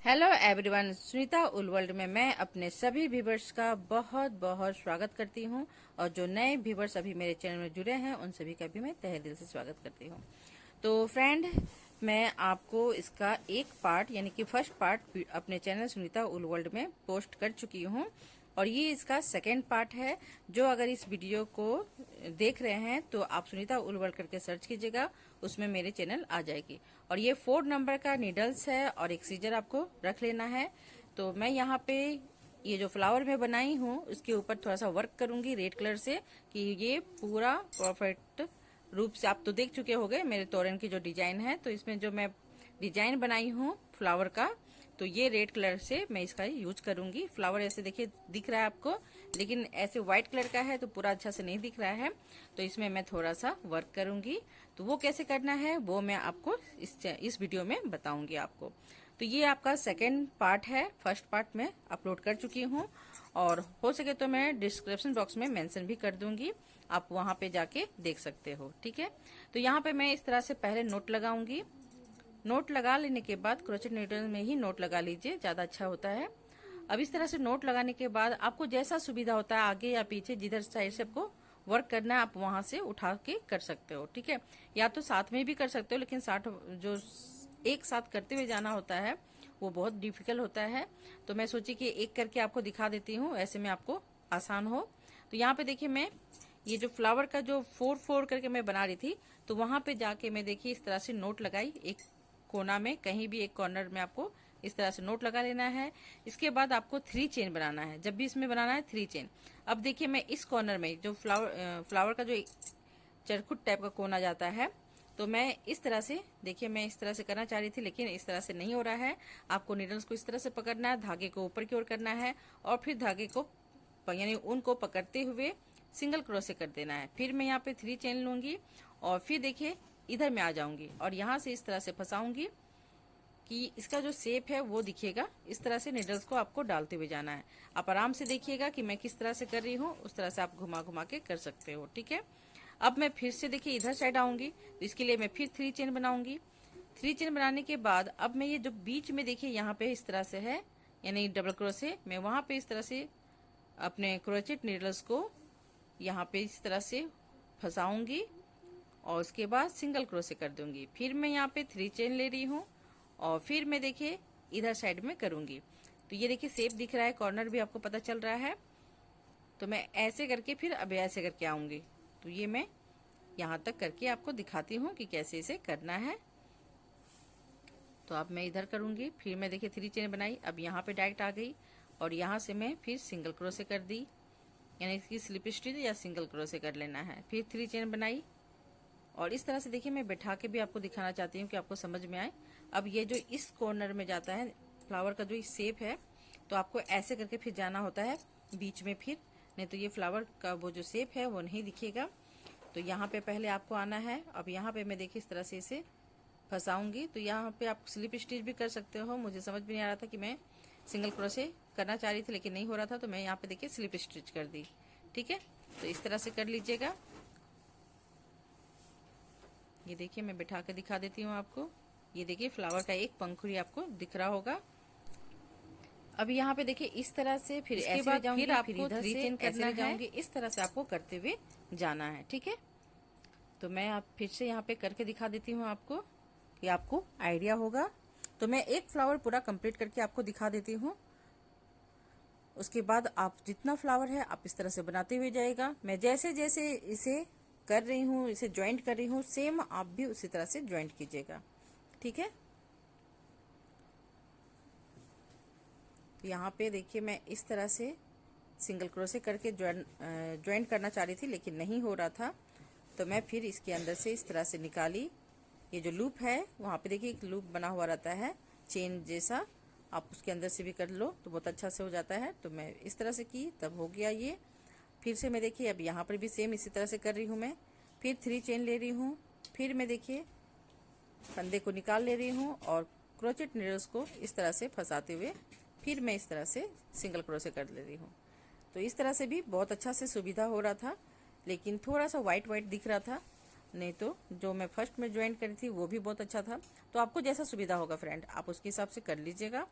Hello everyone, Sunita उल world में मैं अपने सभी व्यूवर्स का बहुत बहुत स्वागत करती हूं। और जो नए व्यूवर्स अभी मेरे चैनल में जुड़े हैं उन सभी का भी मैं तहे दिल से स्वागत करती हूं। तो फ्रेंड, मैं आपको इसका एक पार्ट यानी कि फर्स्ट पार्ट अपने चैनल सुनीता उल वर्ल्ड में पोस्ट कर चुकी हूं और ये इसका सेकेंड पार्ट है। जो अगर इस वीडियो को देख रहे हैं तो आप सुनीता उल वर्ल्ड करके सर्च कीजिएगा, उसमें मेरे चैनल आ जाएगी। और ये 4 नंबर का नीडल्स है और एक सीजर आपको रख लेना है। तो मैं यहाँ पे ये जो फ्लावर मैं बनाई हूँ उसके ऊपर थोड़ा सा वर्क करूंगी रेड कलर से कि ये पूरा परफेक्ट रूप से, आप तो देख चुके होंगे मेरे तोरण की जो डिजाइन है। तो इसमें जो मैं डिजाइन बनाई हूँ फ्लावर का, तो ये रेड कलर से मैं इसका यूज करूंगी। फ्लावर ऐसे देखिए दिख रहा है आपको, लेकिन ऐसे व्हाइट कलर का है तो पूरा अच्छा से नहीं दिख रहा है। तो इसमें मैं थोड़ा सा वर्क करूंगी। तो वो कैसे करना है वो मैं आपको इस वीडियो में बताऊंगी आपको। तो ये आपका सेकेंड पार्ट है, फर्स्ट पार्ट में अपलोड कर चुकी हूँ और हो सके तो मैं डिस्क्रिप्शन बॉक्स में मेंशन भी कर दूंगी, आप वहां पे जाके देख सकते हो। ठीक है, तो यहाँ पे मैं इस तरह से पहले नोट लगाऊंगी। नोट लगा लेने के बाद क्रोचेट नीडल में ही नोट लगा लीजिए, ज्यादा अच्छा होता है। अब इस तरह से नोट लगाने के बाद आपको जैसा सुविधा होता है आगे या पीछे, जिधर साइड से आपको वर्क करना है आप वहां से उठा के कर सकते हो। ठीक है, या तो साथ में भी कर सकते हो, लेकिन साथ जो एक साथ करते हुए जाना होता है वो बहुत डिफिकल्ट होता है। तो मैं सोची कि एक करके आपको दिखा देती हूँ, ऐसे में आपको आसान हो। तो यहाँ पे देखिए मैं ये जो फ्लावर का जो 4 4 करके मैं बना रही थी, तो वहां पे जाके मैं देखिए इस तरह से नोट लगाई। एक कोना में कहीं भी एक कॉर्नर में आपको इस तरह से नोट लगा लेना है। इसके बाद आपको 3 चेन बनाना है, जब भी इसमें बनाना है 3 चेन। अब देखिए मैं इस कॉर्नर में जो फ्लावर का जो चरखुट टाइप का कोना जाता है, तो मैं इस तरह से देखिए मैं इस तरह से करना चाह रही थी लेकिन इस तरह से नहीं हो रहा है। आपको नीडल्स को इस तरह से पकड़ना है, धागे को ऊपर की ओर करना है और फिर धागे को यानी ऊन को पकड़ते हुए सिंगल क्रोशे कर देना है। फिर मैं यहाँ पे 3 चेन लूंगी और फिर देखिए इधर में आ जाऊंगी और यहाँ से इस तरह से फंसाऊंगी कि इसका जो शेप है वो दिखेगा। इस तरह से नीडल्स को आपको डालते हुए जाना है। आप आराम से देखिएगा कि मैं किस तरह से कर रही हूँ, उस तरह से आप घुमा घुमा के कर सकते हो। ठीक है, अब मैं फिर से देखिए इधर साइड आऊंगी, तो इसके लिए मैं फिर 3 चेन बनाऊंगी। 3 चेन बनाने के बाद अब मैं ये जो बीच में देखिए यहाँ पे इस तरह से है यानी डबल क्रोशे, मैं वहां पे इस तरह से अपने क्रोचेट नीडल्स को यहाँ पे इस तरह से फंसाऊंगी और उसके बाद सिंगल क्रोशे कर दूंगी। फिर मैं यहाँ पे 3 चेन ले रही हूँ और फिर मैं देखिए इधर साइड में करूंगी। तो ये देखिए शेप दिख रहा है, कॉर्नर भी आपको पता चल रहा है। तो मैं ऐसे करके फिर अब ऐसे करके आऊंगी। तो ये मैं यहाँ तक करके आपको दिखाती हूँ कि कैसे इसे करना है। तो अब मैं इधर करूंगी, फिर मैं देखिए 3 चेन बनाई, अब यहाँ पे डायरेक्ट आ गई और यहाँ से मैं फिर सिंगल क्रोशे कर दी, यानी इसकी स्लिप स्टिच या सिंगल क्रोशे कर लेना है। फिर 3 चेन बनाई और इस तरह से देखिए मैं बैठा के भी आपको दिखाना चाहती हूँ कि आपको समझ में आए। अब ये जो इस कॉर्नर में जाता है फ्लावर का जो शेप है, तो आपको ऐसे करके फिर जाना होता है बीच में, फिर नहीं तो ये फ्लावर का वो जो शेप है वो नहीं दिखेगा। तो यहाँ पे पहले आपको आना है। अब यहाँ पे मैं देखिए इस तरह से इसे फंसाऊंगी। तो यहाँ पे आप स्लिप स्टिच भी कर सकते हो। मुझे समझ में नहीं आ रहा था कि मैं सिंगल क्रोशे करना चाह रही थी लेकिन नहीं हो रहा था, तो मैं यहाँ पे देखिए स्लिप स्टिच कर दी। ठीक है, तो इस तरह से कर लीजिएगा। ये देखिए मैं बिठा के दिखा देती हूँ आपको। ये देखिए फ्लावर का एक पंखुड़ी आपको दिख रहा होगा। अब यहाँ पे देखिए इस तरह से फिर ऐसे बाद फिर आपको 3 चेन करना जाऊंगी, इस तरह से आपको करते हुए जाना है। ठीक है, तो मैं आप फिर से यहाँ पे करके दिखा देती हूँ आपको कि आपको आइडिया होगा। तो मैं एक फ्लावर पूरा कंप्लीट करके आपको दिखा देती हूँ। उसके बाद आप जितना फ्लावर है आप इस तरह से बनाते हुए जाएगा। मैं जैसे जैसे इसे कर रही हूँ, इसे ज्वाइंट कर रही हूँ, सेम आप भी उसी तरह से ज्वाइंट कीजिएगा। ठीक है, तो यहाँ पे देखिए मैं इस तरह से सिंगल क्रोशे करके ज्वाइंट करना चाह रही थी लेकिन नहीं हो रहा था। तो मैं फिर इसके अंदर से इस तरह से निकाली। ये जो लूप है वहाँ पे देखिए एक लूप बना हुआ रहता है चेन जैसा, आप उसके अंदर से भी कर लो तो बहुत अच्छा से हो जाता है। तो मैं इस तरह से की, तब हो गया ये। फिर से मैं देखिए अब यहाँ पर भी सेम इसी तरह से कर रही हूँ मैं। फिर 3 चेन ले रही हूँ, फिर मैं देखिए फंदे को निकाल ले रही हूँ और क्रोचेट नीडल्स को इस तरह से फंसाते हुए फिर मैं इस तरह से सिंगल क्रोशे कर ले रही हूँ। तो इस तरह से भी बहुत अच्छा से सुविधा हो रहा था, लेकिन थोड़ा सा वाइट वाइट दिख रहा था, नहीं तो जो मैं फर्स्ट में ज्वाइन करी थी वो भी बहुत अच्छा था। तो आपको जैसा सुविधा होगा फ्रेंड आप उसके हिसाब से कर लीजिएगा।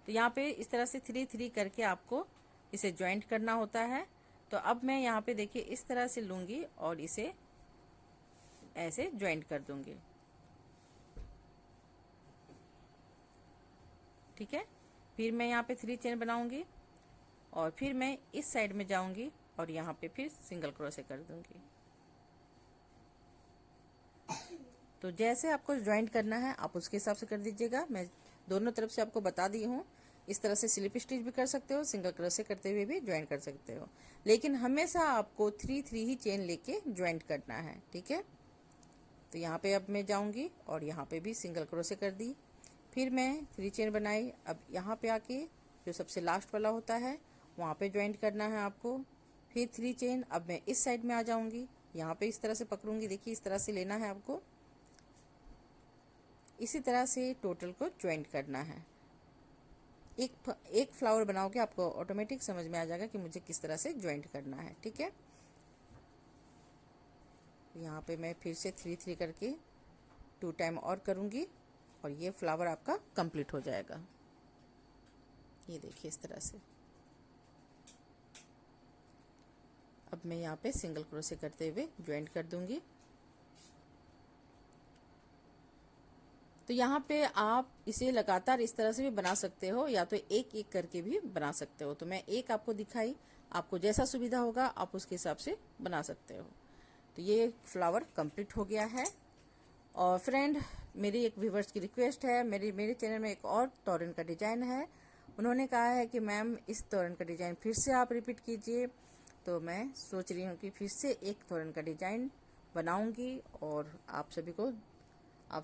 तो यहाँ पे इस तरह से 3-3 करके आपको इसे ज्वाइंट करना होता है। तो अब मैं यहाँ पे देखिए इस तरह से लूंगी और इसे ऐसे ज्वाइंट कर दूंगी, ठीक है। फिर मैं यहाँ पे 3 चेन बनाऊंगी और फिर मैं इस साइड में जाऊंगी और यहाँ पे फिर सिंगल क्रोशे कर दूंगी। तो जैसे आपको ज्वाइंट करना है आप उसके हिसाब से कर दीजिएगा। मैं दोनों तरफ से आपको बता दी हूँ। इस तरह से स्लिप स्टिच भी कर सकते हो, सिंगल क्रोशे करते हुए भी ज्वाइंट कर सकते हो, लेकिन हमेशा आपको 3-3 ही चेन लेके ज्वाइंट करना है, ठीक है। तो यहाँ पे अब मैं जाऊंगी और यहाँ पे भी सिंगल क्रोशे कर दी, फिर मैं 3 चेन बनाई। अब यहाँ पे आके जो सबसे लास्ट वाला होता है वहाँ पे ज्वाइंट करना है आपको, फिर 3 चेन। अब मैं इस साइड में आ जाऊंगी, यहाँ पे इस तरह से पकड़ूंगी, देखिए इस तरह से लेना है आपको। इसी तरह से टोटल को ज्वाइंट करना है। एक फ्लावर बनाओगे आपको ऑटोमेटिक समझ में आ जाएगा कि मुझे किस तरह से ज्वाइंट करना है, ठीक है। यहाँ पे मैं फिर से 3-3 करके 2 टाइम और करूँगी और ये फ्लावर आपका कंप्लीट हो जाएगा। ये देखिए इस तरह से। अब मैं यहाँ पे सिंगल क्रोशे करते हुए ज्वाइंट कर दूंगी। तो यहाँ पे आप इसे लगातार इस तरह से भी बना सकते हो या तो एक एक करके भी बना सकते हो। तो मैं एक आपको दिखाई, आपको जैसा सुविधा होगा आप उसके हिसाब से बना सकते हो। तो ये फ्लावर कंप्लीट हो गया है। और फ्रेंड, मेरी एक व्यूवर्स की रिक्वेस्ट है, मेरे चैनल में एक और तोरन का डिजाइन है। उन्होंने कहा है कि मैम इस तोरन का डिजाइन फिर से आप रिपीट कीजिए। तो मैं सोच रही हूँ कि फिर से एक तोरन का डिजाइन बनाऊंगी और आप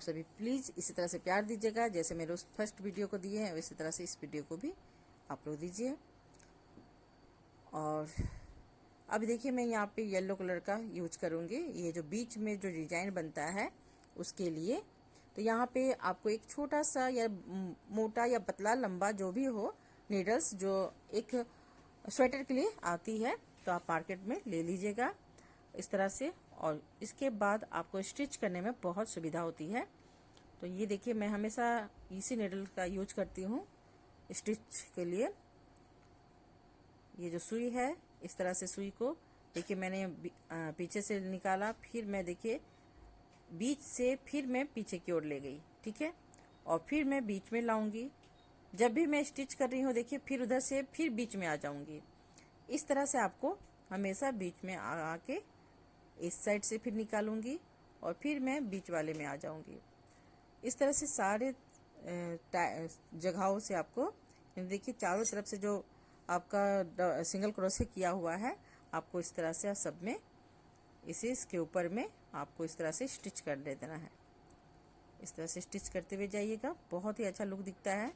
सभी प्लीज़ इसी तरह से प्यार दीजिएगा। जैसे मेरे उस फर्स्ट वीडियो को दिए हैं उसी तरह से इस वीडियो को भी आप लोग दीजिए। और अब देखिए मैं यहाँ पे येलो कलर का यूज करूँगी, ये जो बीच में जो डिजाइन बनता है उसके लिए। तो यहाँ पे आपको एक छोटा सा या मोटा या पतला लंबा जो भी हो नीडल्स, जो एक स्वेटर के लिए आती है, तो आप मार्केट में ले लीजिएगा इस तरह से। और इसके बाद आपको स्टिच करने में बहुत सुविधा होती है। तो ये देखिए मैं हमेशा इसी नीडल का यूज करती हूँ स्टिच के लिए। ये जो सुई है, इस तरह से सुई को देखिए मैंने पीछे से निकाला, फिर मैं देखिए बीच से फिर मैं पीछे की ओर ले गई, ठीक है। और फिर मैं बीच में लाऊंगी। जब भी मैं स्टिच कर रही हूँ देखिए फिर उधर से फिर बीच में आ जाऊंगी। इस तरह से आपको हमेशा बीच में आके इस साइड से फिर निकालूंगी और फिर मैं बीच वाले में आ जाऊंगी। इस तरह से सारे जगहों से आपको देखिए चारों तरफ से जो आपका सिंगल क्रोशे किया हुआ है आपको इस तरह से सब में इसे इसके ऊपर में आपको इस तरह से स्टिच कर दे देना है। इस तरह से स्टिच करते हुए जाइएगा, बहुत ही अच्छा लुक दिखता है।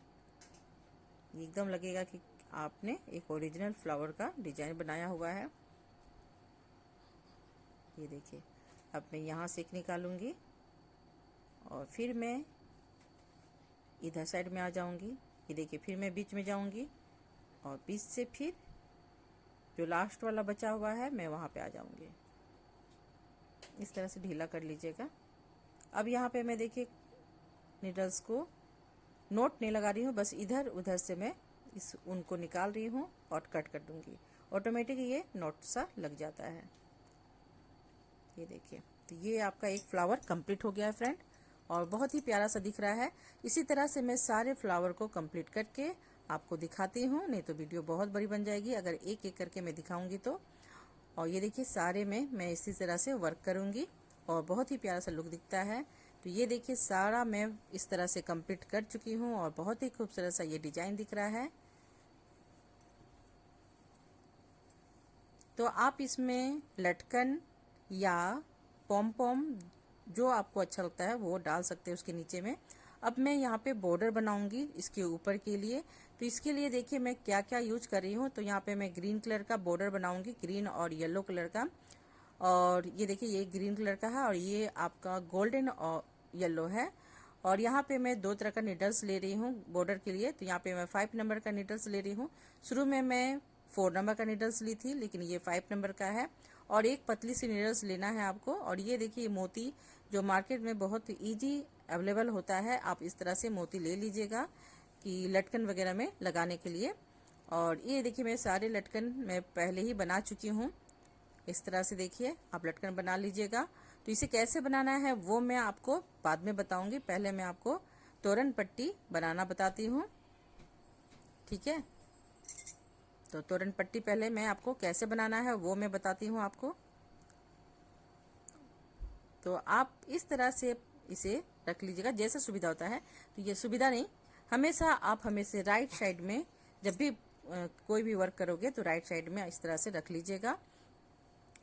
एकदम लगेगा कि आपने एक ओरिजिनल फ्लावर का डिजाइन बनाया हुआ है। ये देखिए अब मैं यहाँ से एक निकालूंगी और फिर मैं इधर साइड में आ जाऊंगी। ये देखिए फिर मैं बीच में जाऊंगी और बीच से फिर जो लास्ट वाला बचा हुआ है मैं वहाँ पे आ जाऊंगी। इस तरह से ढीला कर लीजिएगा। अब यहाँ पे मैं देखिए नीडल्स को नोट नहीं लगा रही हूँ, बस इधर उधर से मैं इस उनको निकाल रही हूँ और कट कर दूंगी। ऑटोमेटिक ये नोट सा लग जाता है। ये देखिए तो ये आपका एक फ्लावर कंप्लीट हो गया है फ्रेंड, और बहुत ही प्यारा सा दिख रहा है। इसी तरह से मैं सारे फ्लावर को कंप्लीट करके आपको दिखाती हूँ, नहीं तो वीडियो बहुत बड़ी बन जाएगी अगर एक एक करके मैं दिखाऊंगी तो। और ये देखिए सारे में मैं इसी तरह से वर्क करूंगी और बहुत ही प्यारा सा लुक दिखता है। तो ये देखिए सारा मैं इस तरह से कंप्लीट कर चुकी हूँ और बहुत ही खूबसूरत सा ये डिजाइन दिख रहा है। तो आप इसमें लटकन या पॉम पॉम जो आपको अच्छा लगता है वो डाल सकते हैं उसके नीचे में। अब मैं यहाँ पे बॉर्डर बनाऊंगी इसके ऊपर के लिए। तो इसके लिए देखिए मैं क्या क्या यूज कर रही हूँ। तो यहाँ पे मैं ग्रीन कलर का बॉर्डर बनाऊंगी, ग्रीन और येलो कलर का। और ये देखिए ये ग्रीन कलर का है और ये आपका गोल्डन और येलो है। और यहाँ पे मैं 2 तरह का नीडल्स ले रही हूँ बॉर्डर के लिए। तो यहाँ पे मैं 5 नंबर का नीडल्स ले रही हूँ। शुरू में मैं 4 नंबर का नीडल्स ली थी, लेकिन ये 5 नंबर का है। और एक पतली सी नीडल्स लेना है आपको। और ये देखिए मोती जो मार्केट में बहुत इजी अवेलेबल होता है, आप इस तरह से मोती ले लीजिएगा। कि लटकन वगैरह में लगाने के लिए। और ये देखिए मैं सारे लटकन मैं पहले ही बना चुकी हूँ। इस तरह से देखिए आप लटकन बना लीजिएगा। तो इसे कैसे बनाना है वो मैं आपको बाद में बताऊंगी। पहले मैं आपको तोरण पट्टी बनाना बताती हूँ, ठीक है। तो तोरण पट्टी पहले मैं आपको कैसे बनाना है वो मैं बताती हूँ आपको। तो आप इस तरह से इसे रख लीजिएगा जैसे सुविधा होता है। तो ये सुविधा नहीं, हमेशा आप हमेशा राइट साइड में जब भी कोई भी वर्क करोगे तो राइट साइड में इस तरह से रख लीजिएगा।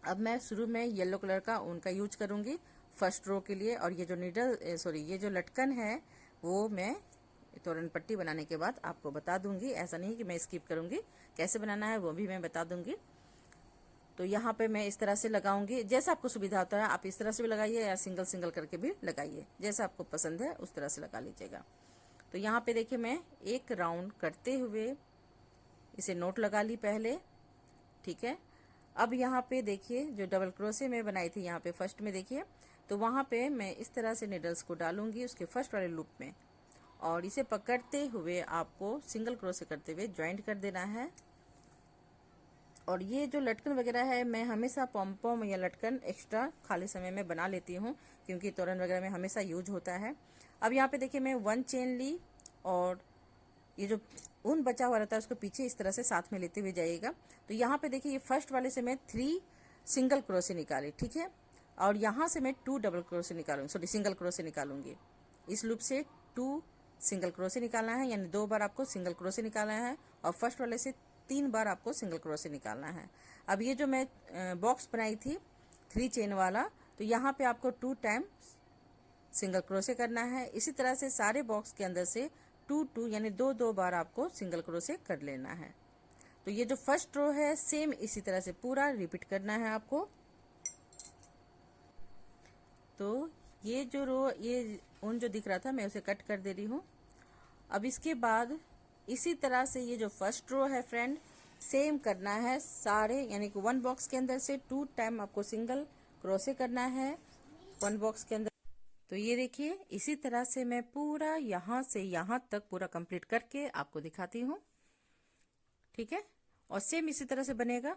अब मैं शुरू में येलो कलर का ऊन का यूज करूंगी फर्स्ट रो के लिए। और ये जो ये जो लटकन है वो मैं तोरण पट्टी बनाने के बाद आपको बता दूंगी। ऐसा नहीं कि मैं स्किप करूंगी, कैसे बनाना है वो भी मैं बता दूंगी। तो यहाँ पे मैं इस तरह से लगाऊंगी, जैसा आपको सुविधा होता है आप इस तरह से भी लगाइए या सिंगल सिंगल करके भी लगाइए, जैसा आपको पसंद है उस तरह से लगा लीजिएगा। तो यहाँ पे देखिए मैं एक राउंड करते हुए इसे नोट लगा ली पहले, ठीक है। अब यहाँ पे देखिए जो डबल क्रोशे में बनाई थी यहाँ पे फर्स्ट में देखिए, तो वहाँ पे मैं इस तरह से निडल्स को डालूंगी उसके फर्स्ट वाले लूप में, और इसे पकड़ते हुए आपको सिंगल क्रोशे करते हुए ज्वाइंट कर देना है। और ये जो लटकन वगैरह है मैं हमेशा पॉम या लटकन एक्स्ट्रा खाली समय में बना लेती हूँ, क्योंकि तोरण वगैरह में हमेशा यूज होता है। अब यहाँ पे देखिए मैं 1 चेन ली, और ये जो ऊन बचा हुआ रहता है उसको पीछे इस तरह से साथ में लेते हुए जाइएगा। तो यहाँ पे देखिए ये फर्स्ट वाले से मैं 3 सिंगल क्रोशे निकाली, ठीक है। और यहाँ से मैं 2 डबल क्रोशे निकालूंगी, सॉरी सिंगल क्रोशे निकालूंगी। इस लूप से 2 सिंगल क्रोशे निकालना है, यानी 2 बार आपको सिंगल क्रोशे निकालना है, और फर्स्ट वाले से 3 बार आपको सिंगल क्रोशे निकालना है। अब ये जो मैं बॉक्स बनाई थी 3 चेन वाला, तो यहाँ पे आपको 2 टाइम सिंगल क्रोशे करना है। इसी तरह से सारे बॉक्स के अंदर से 2 यानी 2 बार आपको सिंगल क्रोशे कर लेना है। तो ये जो फर्स्ट रो है सेम इसी तरह से पूरा रिपीट करना है आपको। तो ये जो रो ये ऊन जो दिख रहा था मैं उसे कट कर दे रही हूँ। अब इसके बाद इसी तरह से ये जो फर्स्ट रो है फ्रेंड सेम करना है सारे, यानी कि 1 बॉक्स के अंदर से 2 टाइम आपको सिंगल क्रोशे करना है 1 बॉक्स के अंदर। तो ये देखिए इसी तरह से मैं पूरा यहाँ से यहाँ तक पूरा कंप्लीट करके आपको दिखाती हूँ, ठीक है। और सेम इसी तरह से बनेगा,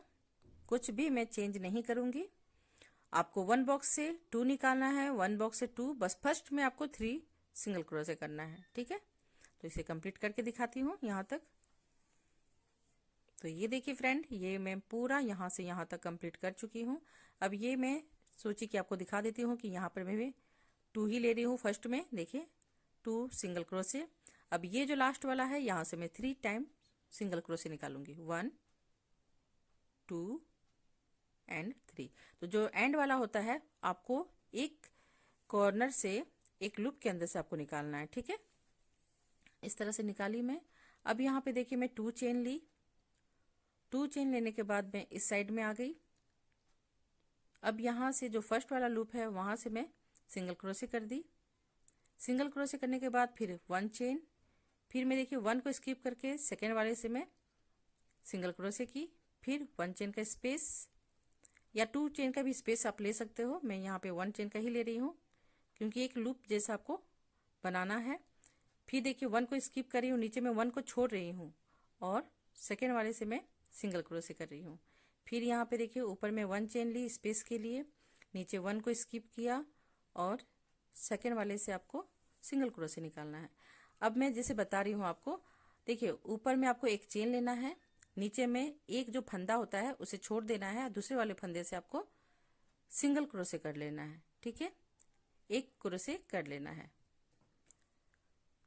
कुछ भी मैं चेंज नहीं करूंगी। आपको 1 बॉक्स से 2 निकालना है, 1 बॉक्स से 2, बस फर्स्ट में आपको 3 सिंगल क्रोशे करना है, ठीक है। तो इसे कंप्लीट करके दिखाती हूँ यहाँ तक। तो ये देखिए फ्रेंड ये मैं पूरा यहाँ से यहाँ तक कंप्लीट कर चुकी हूँ। अब ये मैं सोची कि आपको दिखा देती हूँ कि यहाँ पर मैं भी 2 ही ले रही हूँ फर्स्ट में, देखिए 2 सिंगल क्रोशे। अब ये जो लास्ट वाला है यहाँ से मैं 3 टाइम सिंगल क्रोशे निकालूंगी, 1 2 एंड 3। तो जो एंड वाला होता है आपको एक कॉर्नर से एक लूप के अंदर से आपको निकालना है, ठीक है। इस तरह से निकाली मैं। अब यहाँ पे देखिए मैं 2 चेन ली, 2 चेन लेने के बाद मैं इस साइड में आ गई। अब यहाँ से जो फर्स्ट वाला लूप है वहां से मैं सिंगल क्रोशे कर दी। सिंगल क्रोशे करने के बाद फिर 1 चेन, फिर मैं देखिए 1 को स्किप करके सेकेंड वाले से मैं सिंगल क्रोशे की, फिर 1 चेन का स्पेस या 2 चेन का भी स्पेस आप ले सकते हो। मैं यहाँ पे 1 चेन का ही ले रही हूँ क्योंकि एक लूप जैसा आपको बनाना है। फिर देखिए 1 को स्किप कर रही हूँ, नीचे में 1 को छोड़ रही हूँ और सेकेंड वाले से मैं सिंगल क्रोशे कर रही हूँ। फिर यहाँ पे देखिए ऊपर में 1 चेन ली स्पेस के लिए, नीचे 1 को स्किप किया और सेकेंड वाले से आपको सिंगल क्रोशे निकालना है। अब मैं जैसे बता रही हूँ आपको, देखिए ऊपर में आपको एक चेन लेना है, नीचे में एक जो फंदा होता है उसे छोड़ देना है, दूसरे वाले फंदे से आपको सिंगल क्रोशे कर लेना है, ठीक है, एक क्रोशे कर लेना है।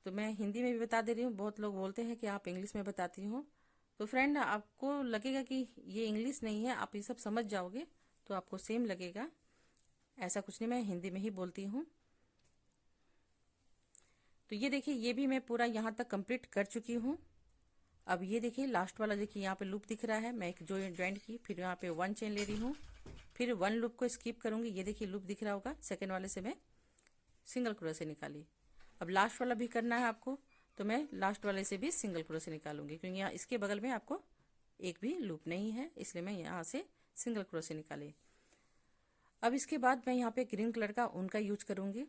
तो मैं हिंदी में भी बता दे रही हूँ, बहुत लोग बोलते हैं कि आप इंग्लिश में बताती हो। तो फ्रेंड आपको लगेगा कि ये इंग्लिश नहीं है, आप ये सब समझ जाओगे तो आपको सेम लगेगा, ऐसा कुछ नहीं, मैं हिंदी में ही बोलती हूँ। तो ये देखिए ये भी मैं पूरा यहाँ तक कंप्लीट कर चुकी हूँ। अब ये देखिए लास्ट वाला देखिए यहाँ पे लूप दिख रहा है, मैं एक जो ज्वाइंट की, फिर यहाँ पे 1 चेन ले रही हूँ, फिर 1 लूप को स्किप करूंगी। ये देखिए लूप दिख रहा होगा, सेकेंड वाले से मैं सिंगल क्रोशे निकाली। अब लास्ट वाला भी करना है आपको, तो मैं लास्ट वाले से भी सिंगल क्रोशे निकालूंगी क्योंकि यहाँ इसके बगल में आपको एक भी लूप नहीं है, इसलिए मैं यहाँ से सिंगल क्रोशे निकाली। अब इसके बाद मैं यहाँ पे ग्रीन कलर का ऊन का यूज करूंगी।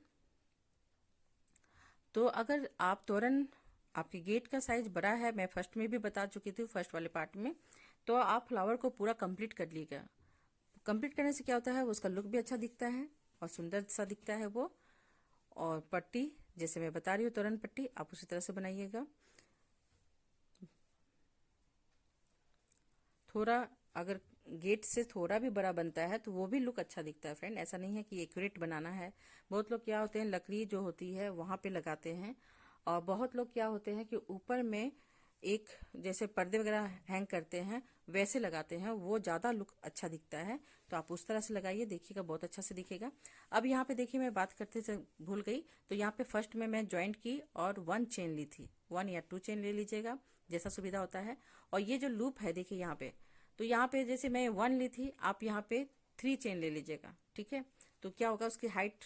तो अगर आप तोरण आपकी गेट का साइज बड़ा है, मैं फर्स्ट में भी बता चुकी थी फर्स्ट वाले पार्ट में, तो आप फ्लावर को पूरा कंप्लीट कर लीजिएगा। कंप्लीट करने से क्या होता है, उसका लुक भी अच्छा दिखता है और सुंदर सा दिखता है वो। और पट्टी जैसे मैं बता रही हूँ तोरण पट्टी, आप उसी तरह से बनाइएगा। थोड़ा अगर गेट से थोड़ा भी बड़ा बनता है तो वो भी लुक अच्छा दिखता है फ्रेंड, ऐसा नहीं है कि एक्यूरेट बनाना है। बहुत लोग क्या होते हैं, लकड़ी जो होती है वहां पे लगाते हैं, और बहुत लोग क्या होते हैं कि ऊपर में एक जैसे पर्दे वगैरह हैंग करते हैं वैसे लगाते हैं, वो ज्यादा लुक अच्छा दिखता है। तो आप उस तरह से लगाइए, देखिएगा बहुत अच्छा से दिखेगा। अब यहाँ पे देखिए, मैं बात करते से भूल गई, तो यहाँ पे फर्स्ट में मैं ज्वाइंट की और 1 चेन ली थी, 1 या 2 चेन ले लीजिएगा जैसा सुविधा होता है। और ये जो लूप है देखिए यहाँ पे, तो यहाँ पे जैसे मैं 1 ली थी, आप यहाँ पे 3 चेन ले लीजिएगा, ठीक है। तो क्या होगा, उसकी हाइट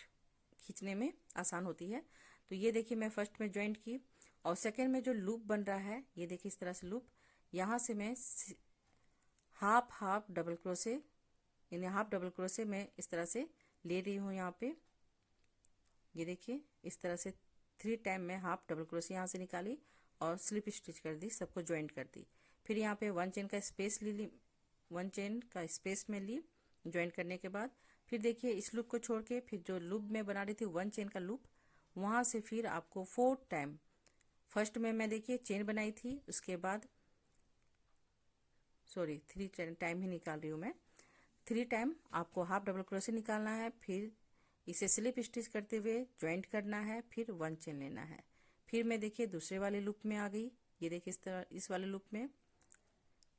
खींचने में आसान होती है। तो ये देखिए मैं फर्स्ट में ज्वाइंट की, और सेकेंड में जो लूप बन रहा है ये देखिए इस तरह से लूप, यहाँ से मैं हाफ हाफ डबल क्रोशे, यानी हाफ डबल क्रोशे मैं इस तरह से ले रही हूँ यहाँ पे। ये देखिए इस तरह से 3 टाइम में हाफ डबल क्रोशे यहाँ से निकाली और स्लिप स्टिच कर दी, सबको ज्वाइंट कर दी। फिर यहाँ पे 1 चेन का स्पेस ली, 1 चेन का स्पेस में ली ज्वाइंट करने के बाद। फिर देखिए इस लूप को छोड़ के फिर जो लूप में बना रही थी 1 चेन का लूप, वहां से फिर आपको 4 टाइम, फर्स्ट में मैं देखिए चेन बनाई थी, उसके बाद सॉरी 3 टाइम ही निकाल रही हूँ मैं, 3 टाइम आपको हाफ डबल क्रोशे निकालना है, फिर इसे स्लिप स्टिच करते हुए ज्वाइंट करना है, फिर 1 चेन लेना है। फिर मैं देखिए दूसरे वाले लूप में आ गई, ये देखिए इस तरह इस वाले लूप में।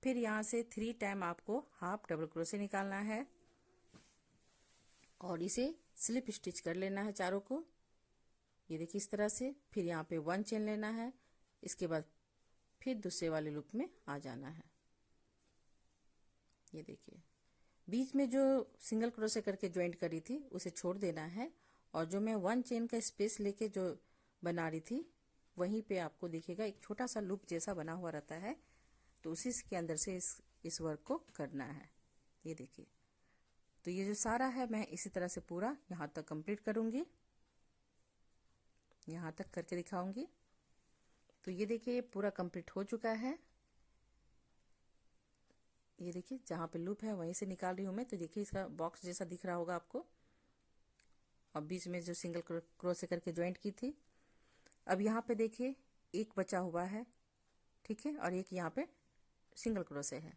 फिर यहाँ से 3 टाइम आपको हाफ डबल क्रोशे निकालना है और इसे स्लिप स्टिच कर लेना है चारों को, ये देखिए इस तरह से। फिर यहाँ पे 1 चेन लेना है, इसके बाद फिर दूसरे वाले लूप में आ जाना है। ये देखिए बीच में जो सिंगल क्रोशे करके ज्वाइंट करी थी उसे छोड़ देना है, और जो मैं 1 चेन का स्पेस लेके जो बना रही थी वहीं पे आपको दिखेगा एक छोटा सा लूप जैसा बना हुआ रहता है, तो उसी के अंदर से इस वर्क को करना है। ये देखिए, तो ये जो सारा है मैं इसी तरह से पूरा यहाँ तक कंप्लीट करूंगी, यहाँ तक करके दिखाऊंगी। तो ये देखिए ये पूरा कंप्लीट हो चुका है। ये देखिए जहाँ पे लूप है वहीं से निकाल रही हूँ मैं, तो देखिए इसका बॉक्स जैसा दिख रहा होगा आपको, और बीच में जो सिंगल क्रोशे करके ज्वाइंट की थी। अब यहाँ पे देखिए एक बचा हुआ है, ठीक है, और एक यहाँ पे सिंगल क्रोशे है,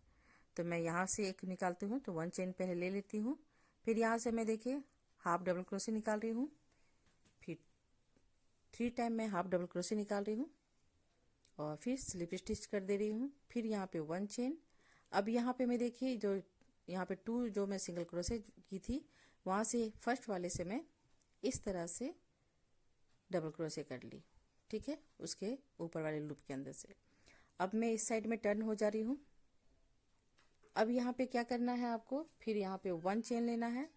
तो मैं यहाँ से एक निकालती हूँ, तो 1 चेन पहले ले लेती हूँ। फिर यहाँ से मैं देखिए हाफ डबल क्रोशे निकाल रही हूँ, फिर 3 टाइम मैं हाफ डबल क्रोशे निकाल रही हूँ और फिर स्लिप स्टिच कर दे रही हूँ। फिर यहाँ पे 1 चेन। अब यहाँ पे मैं देखिए जो यहाँ पे 2 जो मैं सिंगल क्रोशे की थी वहां से फर्स्ट वाले से मैं इस तरह से डबल क्रोशे कर ली, ठीक है, उसके ऊपर वाले लूप के अंदर से। अब मैं इस साइड में टर्न हो जा रही हूँ। अब यहाँ पे क्या करना है आपको, फिर यहाँ पे 1 चेन लेना है,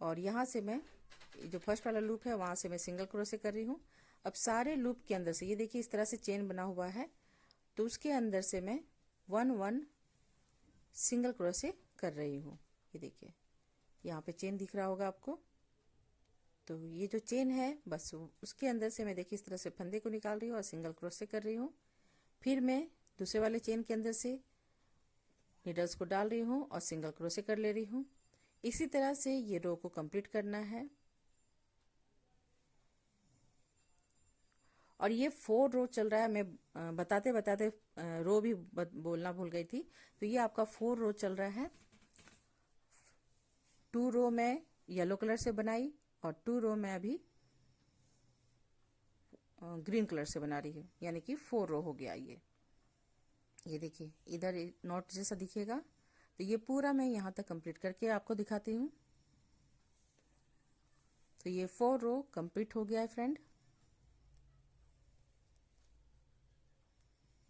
और यहाँ से मैं जो फर्स्ट वाला लूप है वहां से मैं सिंगल क्रोशे कर रही हूँ। अब सारे लूप के अंदर से ये देखिए इस तरह से चेन बना हुआ है, तो उसके अंदर से मैं 1 सिंगल क्रोशे कर रही हूँ। ये देखिए यहाँ पे चेन दिख रहा होगा आपको, तो ये जो चेन है बस उसके अंदर से मैं देखिए इस तरह से फंदे को निकाल रही हूँ और सिंगल क्रोशे कर रही हूँ। फिर मैं दूसरे वाले चेन के अंदर से नीडल्स को डाल रही हूँ और सिंगल क्रोशे कर ले रही हूँ। इसी तरह से ये रो को कंप्लीट करना है। और ये 4 रो चल रहा है, मैं बताते बताते रो भी बोलना भूल गई थी। तो ये आपका 4 रो चल रहा है। 2 रो मैं येलो कलर से बनाई और 2 रो मैं अभी ग्रीन कलर से बना रही हूँ, यानी कि 4 रो हो गया ये देखिए इधर नॉट जैसा दिखेगा। तो ये पूरा मैं यहाँ तक कंप्लीट करके आपको दिखाती हूँ। तो ये 4 रो कंप्लीट हो गया है फ्रेंड।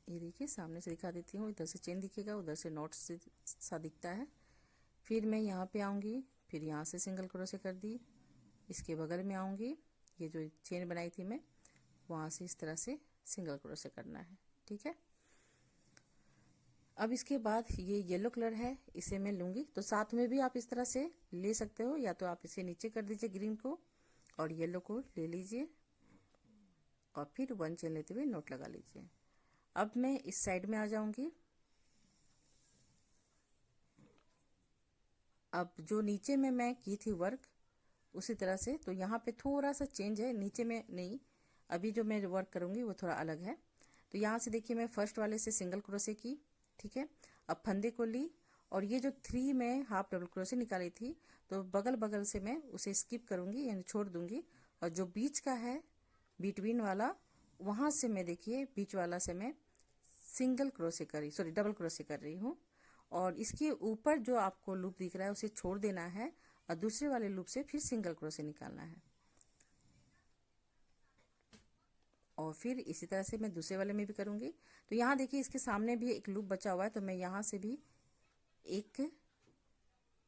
ये देखिए सामने से दिखा देती हूँ, इधर से चेन दिखेगा, उधर से नॉट सा दिखता है। फिर मैं यहाँ पे आऊँगी, फिर यहाँ से सिंगल क्रोशे कर दी, इसके बगल में आऊँगी, ये जो चेन बनाई थी मैं वहाँ से इस तरह से सिंगल क्रोशे करना है, ठीक है। अब इसके बाद ये येलो कलर है, इसे मैं लूँगी, तो साथ में भी आप इस तरह से ले सकते हो, या तो आप इसे नीचे कर दीजिए ग्रीन को और येलो को ले लीजिए। और फिर 1 चेन लेते हुए नोट लगा लीजिए। अब मैं इस साइड में आ जाऊंगी। अब जो नीचे में मैं की थी वर्क उसी तरह से, तो यहाँ पे थोड़ा सा चेंज है, नीचे में नहीं, अभी जो मैं वर्क करूंगी वो थोड़ा अलग है। तो यहाँ से देखिए मैं फर्स्ट वाले से सिंगल क्रोशे की, ठीक है। अब फंदे को ली और ये जो 3 में हाफ डबल क्रोशे निकाली थी, तो बगल बगल से मैं उसे स्किप करूंगी यानी छोड़ दूंगी, और जो बीच का है बिटवीन वाला, वहां से मैं देखिए बीच वाला से मैं सिंगल क्रोशे कर रही, सॉरी डबल क्रोशे कर रही हूँ। और इसके ऊपर जो आपको लूप दिख रहा है उसे छोड़ देना है और दूसरे वाले लूप से फिर सिंगल क्रोशे निकालना है। और फिर इसी तरह से मैं दूसरे वाले में भी करूंगी। तो यहाँ देखिए इसके सामने भी एक लूप बचा हुआ है, तो मैं यहाँ से भी एक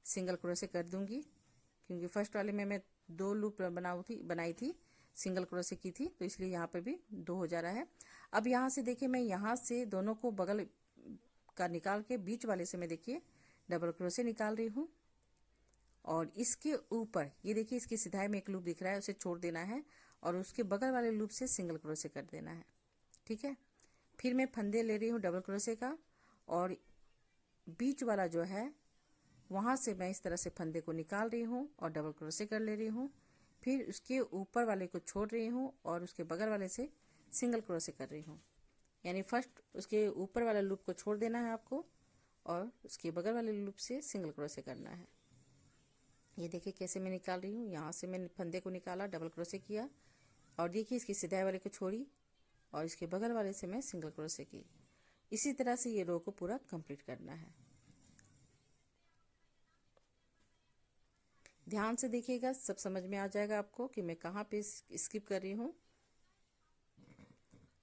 सिंगल क्रोशे कर दूंगी, क्योंकि फर्स्ट वाले में मैं 2 लूप बनाई थी, सिंगल क्रोशे की थी, तो इसलिए यहाँ पर भी 2 हो जा रहा है। अब यहाँ से देखिए मैं यहाँ से दोनों को बगल का निकाल के बीच वाले से मैं देखिए डबल क्रोशे निकाल रही हूँ, और इसके ऊपर ये देखिए इसकी सिधाई में एक लूप दिख रहा है, उसे छोड़ देना है और उसके बगल वाले लूप से सिंगल क्रोशे कर देना है, ठीक है। फिर मैं फंदे ले रही हूँ डबल क्रोशे का, और बीच वाला जो है वहां से मैं इस तरह से फंदे को निकाल रही हूँ और डबल क्रोशे कर ले रही हूँ। फिर उसके ऊपर वाले को छोड़ रही हूँ और उसके बगल वाले से सिंगल क्रोशे कर रही हूँ, यानी फर्स्ट उसके ऊपर वाले लूप को छोड़ देना है आपको और उसके बगल वाले लूप से सिंगल क्रोशे करना है। ये देखिए कैसे मैं निकाल रही हूँ, यहाँ से मैंने फंदे को निकाला, डबल क्रोशे किया, और देखिए इसकी सिधाई वाले को छोड़ी और इसके बगल वाले से मैं सिंगल क्रोशे की। इसी तरह से ये रो को पूरा कंप्लीट करना है। ध्यान से देखिएगा, सब समझ में आ जाएगा आपको कि मैं कहाँ पे स्किप कर रही हूँ।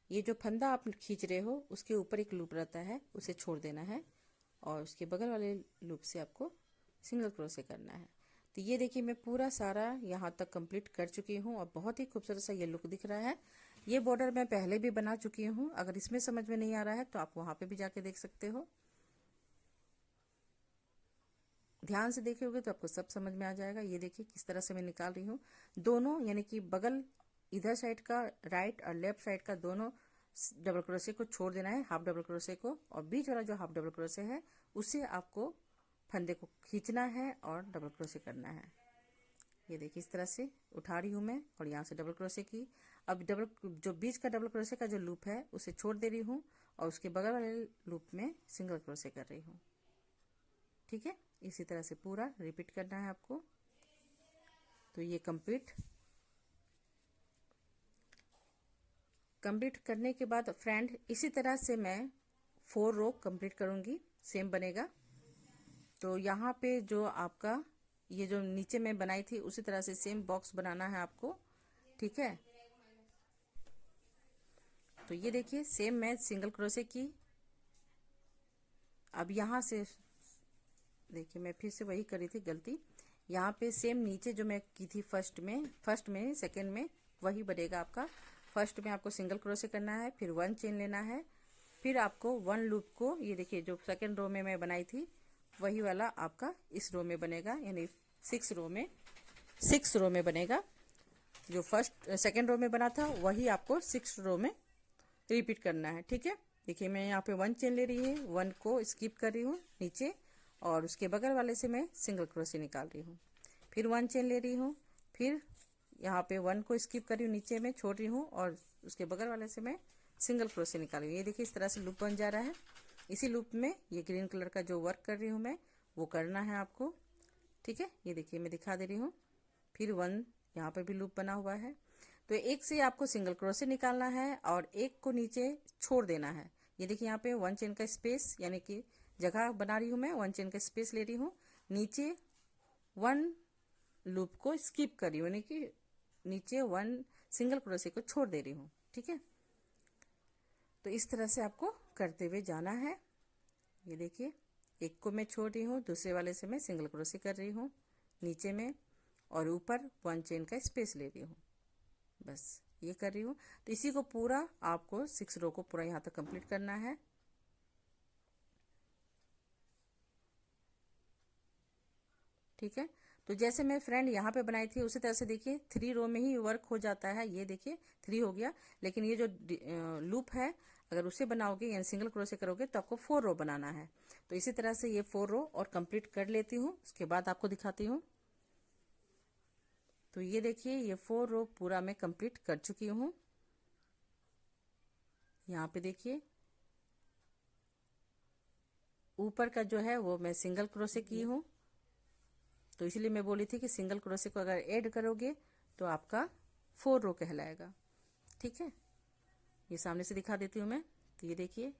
ये जो फंदा आप खींच रहे हो उसके ऊपर एक लूप रहता है, उसे छोड़ देना है और उसके बगल वाले लूप से आपको सिंगल क्रोशे करना है। तो ये देखिए मैं पूरा सारा यहाँ तक कंप्लीट कर चुकी हूँ और बहुत ही खूबसूरत सा ये लुक दिख रहा है। ये बॉर्डर मैं पहले भी बना चुकी हूँ, अगर इसमें समझ में नहीं आ रहा है तो आप वहां पे भी जाके देख सकते हो। ध्यान से देखे होगे तो आपको सब समझ में आ जाएगा। ये देखिए किस तरह से मैं निकाल रही हूँ, दोनों यानी कि बगल इधर साइड का राइट और लेफ्ट साइड का दोनों डबल क्रोशे को छोड़ देना है, हाफ डबल क्रोशे को, और बीच वाला जो हाफ डबल क्रोशे है उसे आपको फंदे को खींचना है और डबल क्रोशे करना है। ये देखिए इस तरह से उठा रही हूँ मैं और यहाँ से डबल क्रोशे की। अब जो बीच का डबल क्रोशे का जो लूप है उसे छोड़ दे रही हूँ और उसके बगल वाले लूप में सिंगल क्रोशे कर रही हूँ, ठीक है। इसी तरह से पूरा रिपीट करना है आपको। तो ये कंप्लीट करने के बाद फ्रेंड इसी तरह से मैं 4 रो कंप्लीट करूंगी, सेम बनेगा। तो यहाँ पे जो आपका ये जो नीचे में बनाई थी उसी तरह से सेम बॉक्स बनाना है आपको, ठीक है। तो ये देखिए सेम मैं सिंगल क्रोशे की। अब यहाँ से देखिए मैं फिर से वही करी थी गलती, यहाँ पे सेम नीचे जो मैं की थी फर्स्ट में सेकंड में वही बनेगा आपका। फर्स्ट में आपको सिंगल क्रोशे करना है, फिर 1 चेन लेना है, फिर आपको 1 लूप को, ये देखिए जो सेकंड रो में मैं बनाई थी वही वाला आपका इस रो में बनेगा, यानी 6 रो में बनेगा। जो सेकंड रो में बना था वही आपको 6 रो में रिपीट करना है, ठीक है। देखिए मैं यहाँ पे 1 चेन ले रही है, 1 को स्किप कर रही हूँ नीचे और उसके बगल वाले से मैं सिंगल क्रोशे निकाल रही हूँ, फिर 1 चेन ले रही हूँ, फिर यहाँ पे 1 को स्किप कर रही हूँ, नीचे में छोड़ रही हूँ और उसके बगल वाले से मैं सिंगल क्रोशे निकाल रही हूँ। ये देखिए इस तरह से लूप बन जा रहा है। इसी लूप में ये ग्रीन कलर का जो वर्क कर रही हूँ मैं वो करना है आपको, ठीक है। ये देखिए मैं दिखा दे रही हूँ, फिर 1 यहाँ पर भी लूप बना हुआ है। तो एक से आपको सिंगल क्रोशे निकालना है और एक को नीचे छोड़ देना है। ये देखिए यहाँ पे 1 चेन का स्पेस, यानी कि जगह बना रही हूँ मैं, 1 चेन का स्पेस ले रही हूँ, नीचे 1 लूप को स्किप कर रही हूँ, यानी कि नीचे 1 सिंगल क्रोशे को छोड़ दे रही हूँ, ठीक है। तो इस तरह से आपको करते हुए जाना है। ये देखिए एक को मैं छोड़ रही हूँ, दूसरे वाले से मैं सिंगल क्रोशे कर रही हूँ नीचे में और ऊपर 1 चेन का स्पेस ले रही हूँ, बस ये कर रही हूँ। तो इसी को पूरा आपको 6 रो को पूरा यहाँ तक कंप्लीट करना है, ठीक है। तो जैसे मैं फ्रेंड यहाँ पे बनाई थी उसी तरह से देखिए 3 रो में ही वर्क हो जाता है। ये देखिए 3 हो गया, लेकिन ये जो लूप है अगर उसे बनाओगे यानी सिंगल क्रोशे करोगे तो आपको 4 रो बनाना है। तो इसी तरह से ये 4 रो और कंप्लीट कर लेती हूँ, उसके बाद आपको दिखाती हूँ। तो ये देखिए ये 4 रो पूरा मैं कंप्लीट कर चुकी हूँ। यहाँ पे देखिए ऊपर का जो है वो मैं सिंगल क्रोशे की हूँ, तो इसलिए मैं बोली थी कि सिंगल क्रोशे को अगर ऐड करोगे तो आपका 4 रो कहलाएगा। ठीक है, ये सामने से दिखा देती हूँ मैं। तो ये देखिए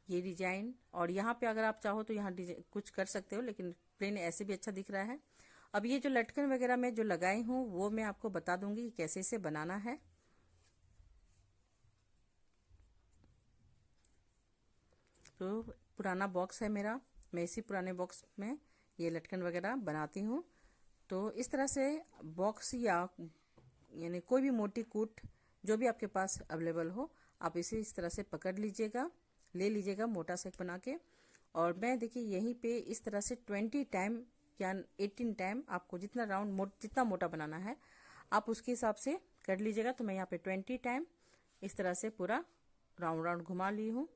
ये डिजाइन, और यहाँ पे अगर आप चाहो तो यहाँ कुछ कर सकते हो, लेकिन प्लेन ऐसे भी अच्छा दिख रहा है। अब ये जो लटकन वगैरह मैं जो लगाई हूँ वो मैं आपको बता दूंगी कि कैसे इसे बनाना है। तो पुराना बॉक्स है मेरा, मैं इसी पुराने बॉक्स में ये लटकन वगैरह बनाती हूँ। तो इस तरह से बॉक्स या यानी कोई भी मोटी कूट जो भी आपके पास अवेलेबल हो, आप इसे इस तरह से पकड़ लीजिएगा, ले लीजिएगा मोटा सा बना के। और मैं देखिए यहीं पे इस तरह से 20 टाइम या 18 टाइम आपको जितना राउंड जितना मोटा बनाना है आप उसके हिसाब से कर लीजिएगा। तो मैं यहाँ पे 20 टाइम इस तरह से पूरा राउंड राउंड घुमा ली हूँ।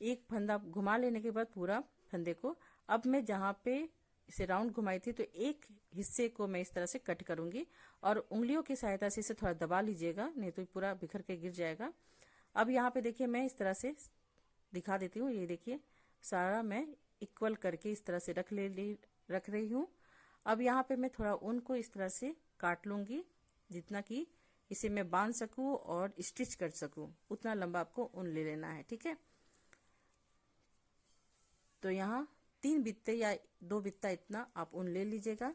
एक फंदा घुमा लेने के बाद पूरा फंदे को, अब मैं जहाँ पे इसे राउंड घुमाई थी तो एक हिस्से को मैं इस तरह से कट करूंगी और उंगलियों की सहायता से इसे थोड़ा दबा लीजिएगा, नहीं तो पूरा बिखर के गिर जाएगा। अब यहाँ पे देखिए मैं इस तरह से दिखा देती हूँ। ये देखिए सारा मैं इक्वल करके इस तरह से रख रही हूँ। अब यहाँ पे मैं थोड़ा ऊन को इस तरह से काट लूंगी, जितना कि इसे मैं बांध सकूं और स्टिच कर सकूं, उतना लंबा आपको ऊन ले लेना है। ठीक है, तो यहाँ 3 बित्ते या 2 बित्ता इतना आप ऊन ले लीजिएगा।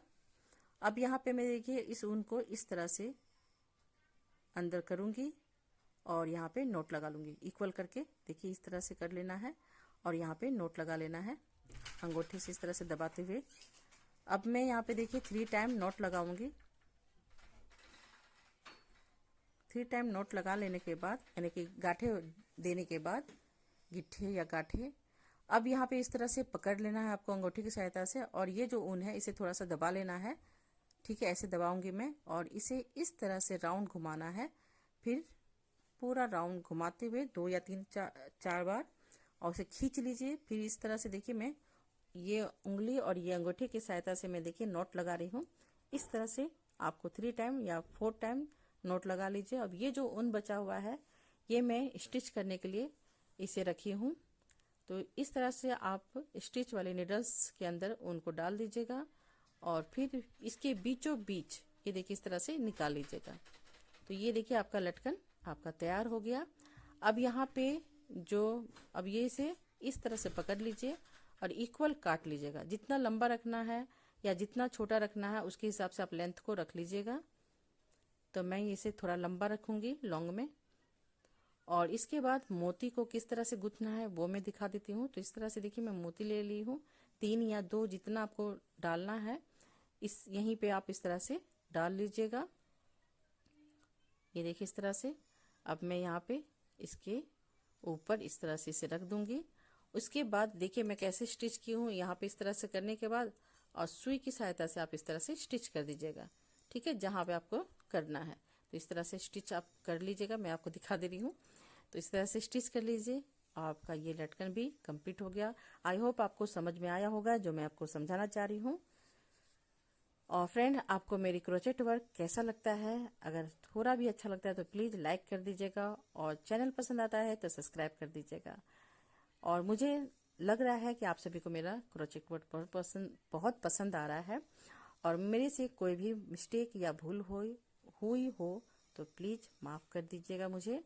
अब यहाँ पे मैं देखिए इस ऊन को इस तरह से अंदर करूंगी और यहाँ पे नोट लगा लूंगी इक्वल करके। देखिए इस तरह से कर लेना है और यहाँ पे नोट लगा लेना है अंगूठे से इस तरह से दबाते हुए। अब मैं यहाँ पे देखिए 3 टाइम नोट लगाऊंगी। 3 टाइम नोट लगा लेने के बाद यानी कि गांठे देने के बाद, गिट्ठे या गांठे, अब यहाँ पे इस तरह से पकड़ लेना है आपको अंगूठी की सहायता से और ये जो ऊन है इसे थोड़ा सा दबा लेना है। ठीक है, ऐसे दबाऊंगी मैं और इसे इस तरह से राउंड घुमाना है। फिर पूरा राउंड घुमाते हुए 2 या 3 4 बार और उसे खींच लीजिए। फिर इस तरह से देखिए मैं ये उंगली और ये अंगूठी की सहायता से मैं देखिए नोट लगा रही हूँ। इस तरह से आपको 3 टाइम या 4 टाइम नोट लगा लीजिए। अब ये जो ऊन बचा हुआ है ये मैं स्टिच करने के लिए इसे रखी हूँ। तो इस तरह से आप स्टिच वाले नीडल्स के अंदर ऊन को डाल दीजिएगा और फिर इसके बीचों बीच ये देखिए इस तरह से निकाल लीजिएगा। तो ये देखिए आपका लटकन आपका तैयार हो गया। अब यहाँ पे जो अब ये इसे इस तरह से पकड़ लीजिए और इक्वल काट लीजिएगा। जितना लंबा रखना है या जितना छोटा रखना है उसके हिसाब से आप लेंथ को रख लीजिएगा। तो मैं इसे थोड़ा लंबा रखूंगी लॉन्ग में, और इसके बाद मोती को किस तरह से गूंथना है वो मैं दिखा देती हूँ। तो इस तरह से देखिए मैं मोती ले ली हूँ, 3 या 2 जितना आपको डालना है इस यहीं पे आप इस तरह से डाल लीजिएगा। ये देखिए इस तरह से। अब मैं यहाँ पे इसके ऊपर इस तरह से इसे रख दूंगी। उसके बाद देखिए मैं कैसे स्टिच की हूँ। यहाँ पे इस तरह से करने के बाद और सुई की सहायता से आप इस तरह से स्टिच कर दीजिएगा। ठीक है, जहाँ पे आपको करना है तो इस तरह से स्टिच आप कर लीजिएगा। मैं आपको दिखा दे रही हूँ। तो इस तरह से स्टिच कर लीजिए। आपका ये लटकन भी कंप्लीट हो गया। आई होप आपको समझ में आया होगा जो मैं आपको समझाना चाह रही हूँ। और फ्रेंड आपको मेरी क्रोचेट वर्क कैसा लगता है, अगर थोड़ा भी अच्छा लगता है तो प्लीज़ लाइक कर दीजिएगा और चैनल पसंद आता है तो सब्सक्राइब कर दीजिएगा। और मुझे लग रहा है कि आप सभी को मेरा क्रोचेट वर्क बहुत पसंद आ रहा है और मेरे से कोई भी मिस्टेक या भूल हुई हो तो प्लीज़ माफ़ कर दीजिएगा मुझे।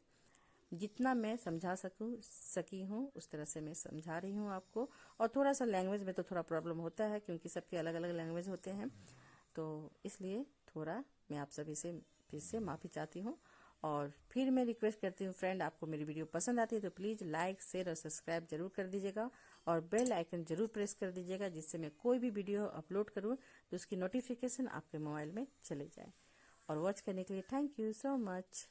जितना मैं समझा सकी हूँ उस तरह से मैं समझा रही हूँ आपको। और थोड़ा सा लैंग्वेज में तो थोड़ा प्रॉब्लम होता है क्योंकि सबके अलग अलग लैंग्वेज होते हैं, तो इसलिए थोड़ा मैं आप सभी से फिर से माफ़ी चाहती हूँ। और फिर मैं रिक्वेस्ट करती हूँ फ्रेंड, आपको मेरी वीडियो पसंद आती है तो प्लीज़ लाइक शेयर और सब्सक्राइब जरूर कर दीजिएगा और बेल आइकन जरूर प्रेस कर दीजिएगा, जिससे मैं कोई भी वीडियो अपलोड करूँ तो उसकी नोटिफिकेशन आपके मोबाइल में चले जाए। और वॉच करने के लिए थैंक यू सो मच।